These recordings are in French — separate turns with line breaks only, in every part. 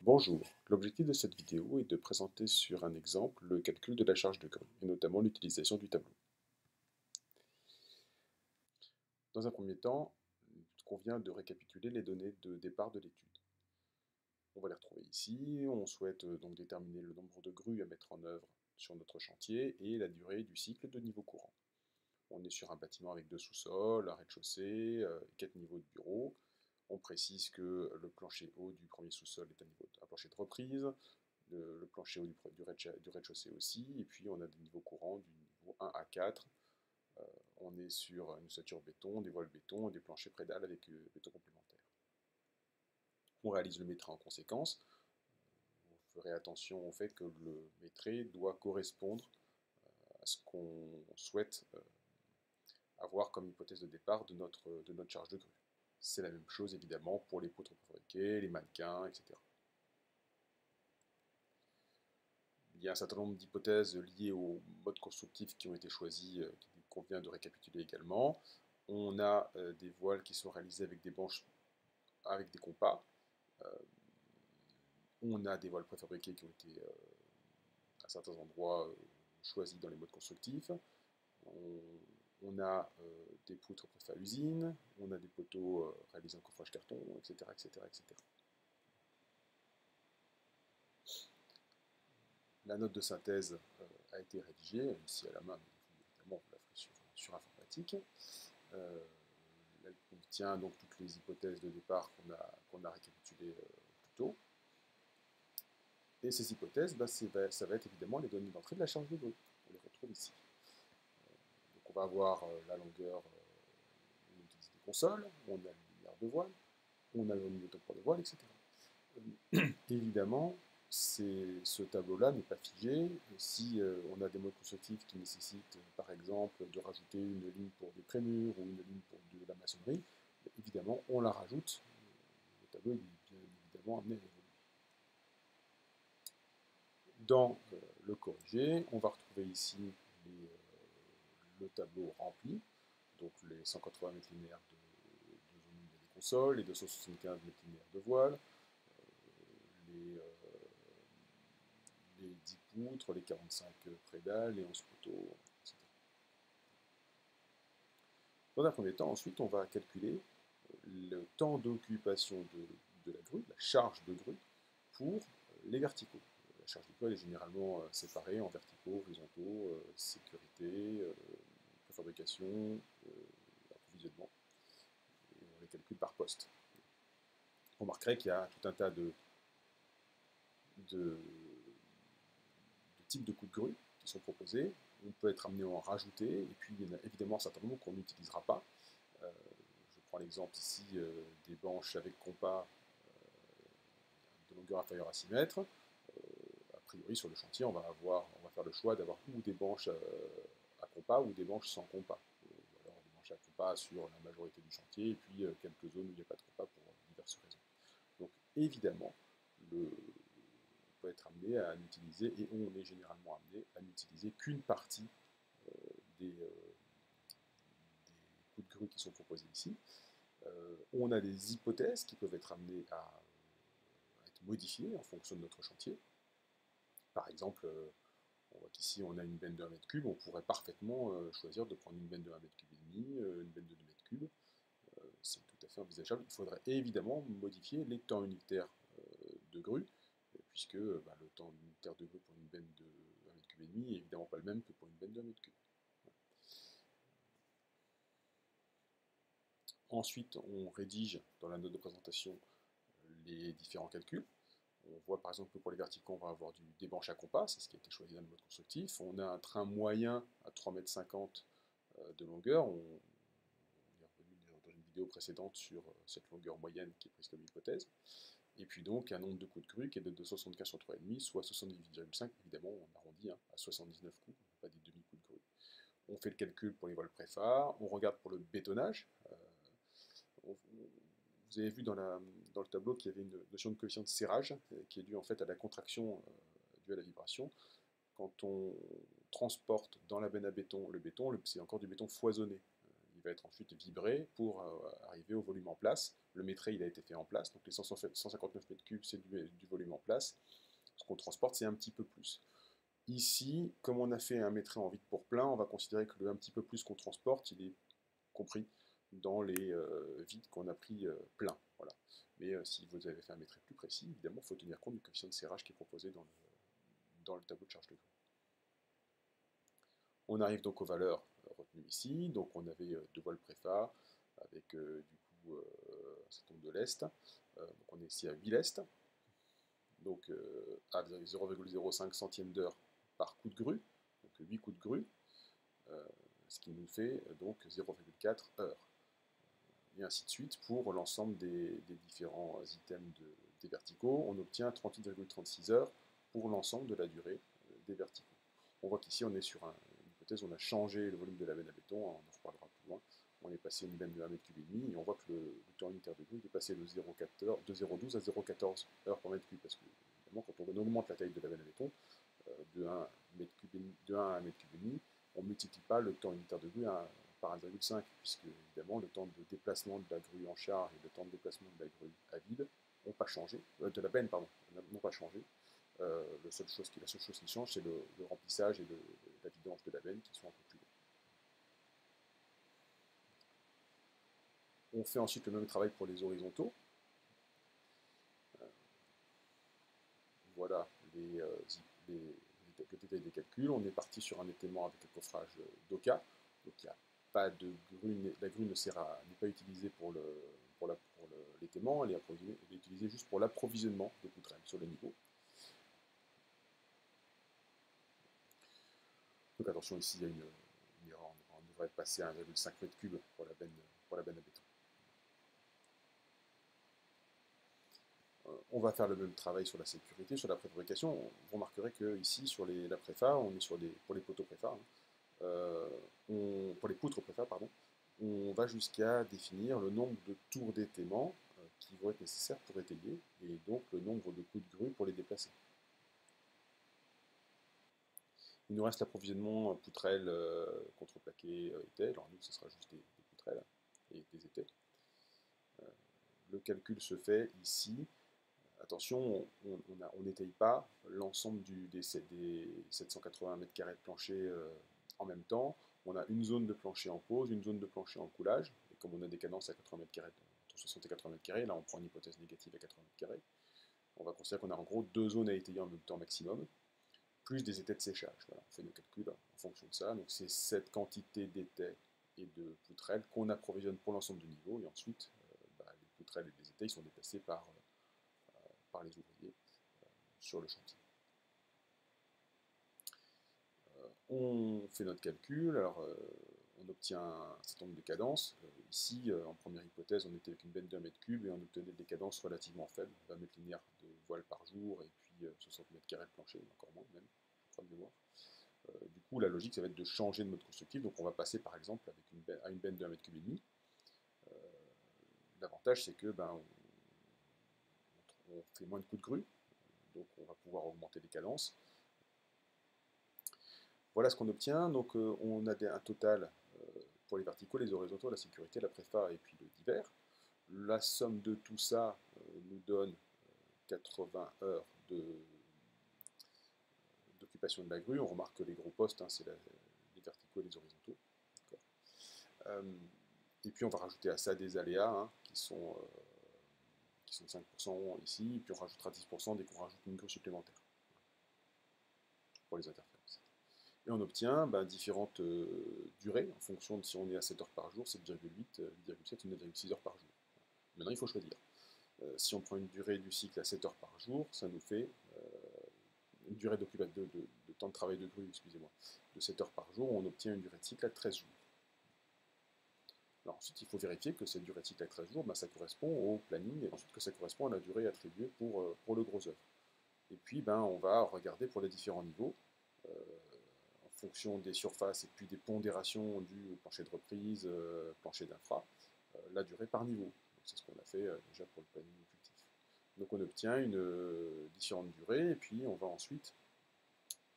Bonjour, l'objectif de cette vidéo est de présenter sur un exemple le calcul de la charge de grue, et notamment l'utilisation du tableau. Dans un premier temps, il convient de récapituler les données de départ de l'étude. On va les retrouver ici, on souhaite donc déterminer le nombre de grues à mettre en œuvre sur notre chantier et la durée du cycle de niveau courant. On est sur un bâtiment avec 2 sous-sols, un rez-de-chaussée, 4 niveaux de bureaux. On précise que le plancher haut du premier sous-sol est un plancher de reprise, le plancher haut du rez-de-chaussée aussi, et puis on a des niveaux courants du niveau 1 à 4. On est sur une ossature béton, des voiles béton et des planchers prédales avec béton complémentaire. On réalise le métré en conséquence. Vous ferez attention au fait que le métré doit correspondre à ce qu'on souhaite avoir comme hypothèse de départ de notre charge de grue. C'est la même chose évidemment pour les poutres préfabriquées, les mannequins, etc. Il y a un certain nombre d'hypothèses liées au mode constructif qui ont été choisis, qu'il convient de récapituler également. On a des voiles qui sont réalisées avec des branches avec des compas. On a des voiles préfabriquées qui ont été à certains endroits choisis dans les modes constructifs. On a des poutres préfà usine, on a des poteaux réalisés en coffrage carton, etc., etc., etc. La note de synthèse a été rédigée, ici à la main, mais évidemment vous la ferez sur informatique. Elle contient donc toutes les hypothèses de départ qu'on a récapitulées plus tôt. Et ces hypothèses, ça va être évidemment les données d'entrée de la charge de grue. On les retrouve ici. Donc on va avoir la longueur, on utilise des consoles, on a le linéaire de voile, on a le niveau de poids de voile, etc. Évidemment, ce tableau-là n'est pas figé. Si on a des modes constructifs qui nécessitent, par exemple, de rajouter une ligne pour des prémurs ou une ligne pour de la maçonnerie, évidemment, on la rajoute. Le tableau est bien évidemment amené à évoluer. Dans le corrigé, on va retrouver ici le tableau rempli, donc les 180 mètres linéaires de zone humide des consoles, les 275 mètres linéaires de voile, les 10 poutres, les 45 prédales, les 11 poteaux, etc. Dans un premier temps, ensuite, on va calculer le temps d'occupation de la grue, la charge de grue, pour les verticaux. La charge de grue est généralement séparée en verticaux, horizontaux, sécurité, préfabrication, approvisionnement. Et on les calcule par poste. On remarquerait qu'il y a tout un tas de types de coups de grue qui sont proposés. On peut être amené à en rajouter, et puis il y en a évidemment un certain nombre qu'on n'utilisera pas. Je prends l'exemple ici des banches avec compas de longueur inférieure à 6 mètres. A priori, sur le chantier, on va faire le choix d'avoir ou des banches à compas ou des banches sans compas. Ou alors des banches à compas sur la majorité du chantier, et puis quelques zones où il n'y a pas de compas pour diverses raisons. Donc évidemment, on peut être amené à n'utiliser, et on est généralement amené à n'utiliser qu'une partie des coups de grue qui sont proposés ici. On a des hypothèses qui peuvent être amenées à être modifiées en fonction de notre chantier. Par exemple, on voit qu'ici on a une benne de 1 mètre cube, on pourrait parfaitement choisir de prendre une benne de 1 mètre cube et demi, une benne de 2 mètres cubes. C'est tout à fait envisageable. Il faudrait évidemment modifier les temps unitaires de grue, puisque le temps unitaire de grue pour une benne de 1 mètre cube et demi est évidemment pas le même que pour une benne de 1 mètre cube. Ensuite, on rédige dans la note de présentation les différents calculs. On voit par exemple que pour les verticaux, on va avoir des banches à compas, c'est ce qui a été choisi dans le mode constructif. On a un train moyen à 3,50 m de longueur. On est revenu dans une vidéo précédente sur cette longueur moyenne qui est prise comme hypothèse. Et puis donc un nombre de coups de grue qui est de 275 sur 3,5, soit 78,5. Évidemment, on arrondit à 79 coups, pas des demi-coups de grue. On fait le calcul pour les voiles préfa, on regarde pour le bétonnage. Vous avez vu dans le tableau qu'il y avait une notion de coefficient de serrage qui est due en fait à la contraction due à la vibration. Quand on transporte dans la benne à béton, c'est encore du béton foisonné. Il est va être ensuite vibré pour arriver au volume en place. Le métré, il a été fait en place, donc les 159 mètres cubes, c'est du volume en place. Ce qu'on transporte, c'est un petit peu plus. Ici, comme on a fait un métré en vide pour plein, on va considérer que le un petit peu plus qu'on transporte, il est compris dans les vides qu'on a pris plein. Voilà. Mais si vous avez fait un métré plus précis, évidemment, il faut tenir compte du coefficient de serrage qui est proposé dans le tableau de charge de grue. On arrive donc aux valeurs retenues ici. Donc on avait deux voiles préfa avec du coup un certain nombre de lest. Donc on est ici à 8 lest. Donc à 0,05 centième d'heure par coup de grue. Donc 8 coups de grue. Ce qui nous fait donc 0,4 heures. Et ainsi de suite pour l'ensemble des différents items des verticaux. On obtient 38,36 heures pour l'ensemble de la durée des verticaux. On voit qu'ici on est sur une hypothèse où on a changé le volume de la benne à béton, on en reparlera plus loin. On est passé une benne de 1,5 m et on voit que le temps unitaire de grue est passé de 0,12 à 0,14 heures par mètre cube. Parce que évidemment, quand on augmente la taille de la benne à béton de 1 à 1,5 m, on ne multiplie pas le temps unitaire de grue par 1,5, puisque évidemment le temps de déplacement de la grue en char et le temps de déplacement de la grue à vide n'ont pas changé, de la benne, pardon, n'ont pas changé. La seule chose qui change, c'est le remplissage et la vidange de la benne qui sont un peu plus longs. On fait ensuite le même travail pour les horizontaux. Voilà le détail des calculs. On est parti sur un étaiement avec le coffrage d'Oka. Donc il n'y a pas de grue, la grue n'est pas utilisée pour l'étaiement, elle est utilisée juste pour l'approvisionnement des poutrelles sur le niveau. Donc attention, ici il y a une erreur, on devrait passer à 1,5 m3 pour la benne à béton. On va faire le même travail sur la sécurité, sur la préfabrication. Vous remarquerez que ici sur la préfa, on est pour les poteaux préfa, pour les poutres préfa, pardon, on va jusqu'à définir le nombre de tours d'étaiement qui vont être nécessaires pour étayer, et donc le nombre de coups de grue pour les déplacer. Il nous reste l'approvisionnement poutrelles, contreplaqué, étais. Alors nous, ce sera juste des poutrelles et des étais. Le calcul se fait ici. Attention, on n'étaye pas l'ensemble des 780 m² de plancher en même temps. On a une zone de plancher en pose, une zone de plancher en coulage. Et comme on a des cadences à 80 m², entre 60 et 80 m², là on prend une hypothèse négative à 80 m². On va considérer qu'on a en gros deux zones à étayer en même temps maximum, plus des étais de séchage. Voilà, on fait nos calculs en fonction de ça. Donc c'est cette quantité d'étais et de poutrelles qu'on approvisionne pour l'ensemble du niveau. Et ensuite, les poutrelles et les étais sont déplacés par les ouvriers sur le chantier. On fait notre calcul, alors on obtient un certain nombre de cadences. Ici, en première hypothèse, on était avec une benne de 1 m3 et on obtenait des cadences relativement faibles, 20 mètres linéaires de voile par jour et puis 60 m² de plancher, encore moins même, je crois de mémoire. Du coup, la logique, ça va être de changer de mode constructif, donc on va passer par exemple à une benne de 1 m3,5. L'avantage, c'est que on fait moins de coups de grue, donc on va pouvoir augmenter les cadences. Voilà ce qu'on obtient. Donc on a un total pour les verticaux, les horizontaux, la sécurité, la préfa et puis le divers. La somme de tout ça nous donne 80 heures d'occupation de la grue. On remarque que les gros postes, c'est les verticaux et les horizontaux. Et puis on va rajouter à ça des aléas qui sont 5% ici, et puis on rajoutera 10% dès qu'on rajoute une grue supplémentaire pour les interférences. Et on obtient différentes durées en fonction de si on est à 7 heures par jour, 7,8, 8,7 ou 9,6 heures par jour. Maintenant, il faut choisir. Si on prend une durée du cycle à 7 heures par jour, ça nous fait une durée de temps de travail de grue, excusez-moi, de 7 heures par jour, on obtient une durée de cycle à 13 jours. Alors ensuite, il faut vérifier que cette durée de cycle à 13 jours, ça correspond au planning, et ensuite que ça correspond à la durée attribuée pour le gros œuvre. Et puis, on va regarder pour les différents niveaux, en fonction des surfaces et puis des pondérations du plancher de reprise, plancher d'infra, la durée par niveau. C'est ce qu'on a fait déjà pour le planning effectif. Donc on obtient une différente durée, et puis on va ensuite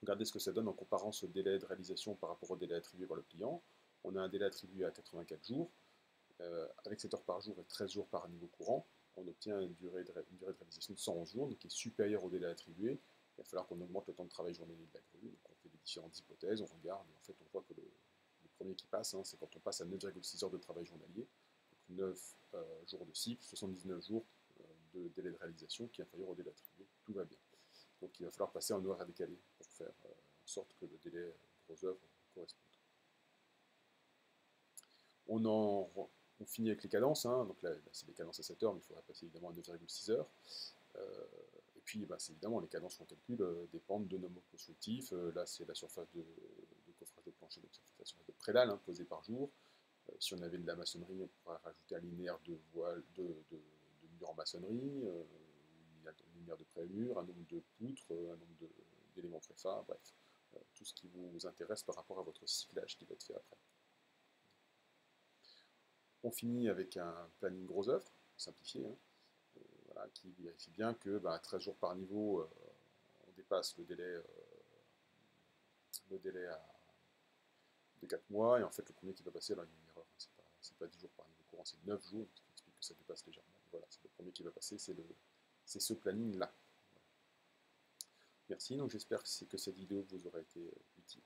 regarder ce que ça donne en comparant ce délai de réalisation par rapport au délai attribué par le client. on a un délai attribué à 84 jours. Avec 7 heures par jour et 13 jours par niveau courant, on obtient une durée de réalisation de 111 jours, donc qui est supérieure au délai attribué. Il va falloir qu'on augmente le temps de travail journalier de la grue. Donc on fait des différentes hypothèses, on regarde, et en fait on voit que le premier qui passe, hein, c'est quand on passe à 9,6 heures de travail journalier, donc 9 jours de cycle, 79 jours de délai de réalisation qui est inférieur au délai attribué, tout va bien. Donc il va falloir passer en horaire décalé pour faire en sorte que le délai gros œuvre corresponde. On finit avec les cadences, hein. Donc là c'est les cadences à 7 heures, mais il faudrait passer évidemment à 9,6 heures. Et puis c'est évidemment les cadences qu'on calcule dépendent de nos mots constructifs. Là c'est la surface de coffrage de plancher, donc la surface de prédale hein, posée par jour. Si on avait de la maçonnerie, on pourrait rajouter un linéaire de murs en maçonnerie, une linéaire de pré-mur, un nombre de poutres, un nombre d'éléments préfa, bref, tout ce qui vous intéresse par rapport à votre cyclage qui va être fait après. On finit avec un planning gros œuvre, simplifié, hein, voilà, qui vérifie bien que 13 jours par niveau, on dépasse le délai de 4 mois, et en fait le premier qui va passer, alors il y a une erreur, hein, c'est pas 10 jours par niveau courant, c'est 9 jours, ce qui explique que ça dépasse légèrement. Voilà, c'est le premier qui va passer, c'est ce planning-là. Merci, donc j'espère que cette vidéo vous aura été utile.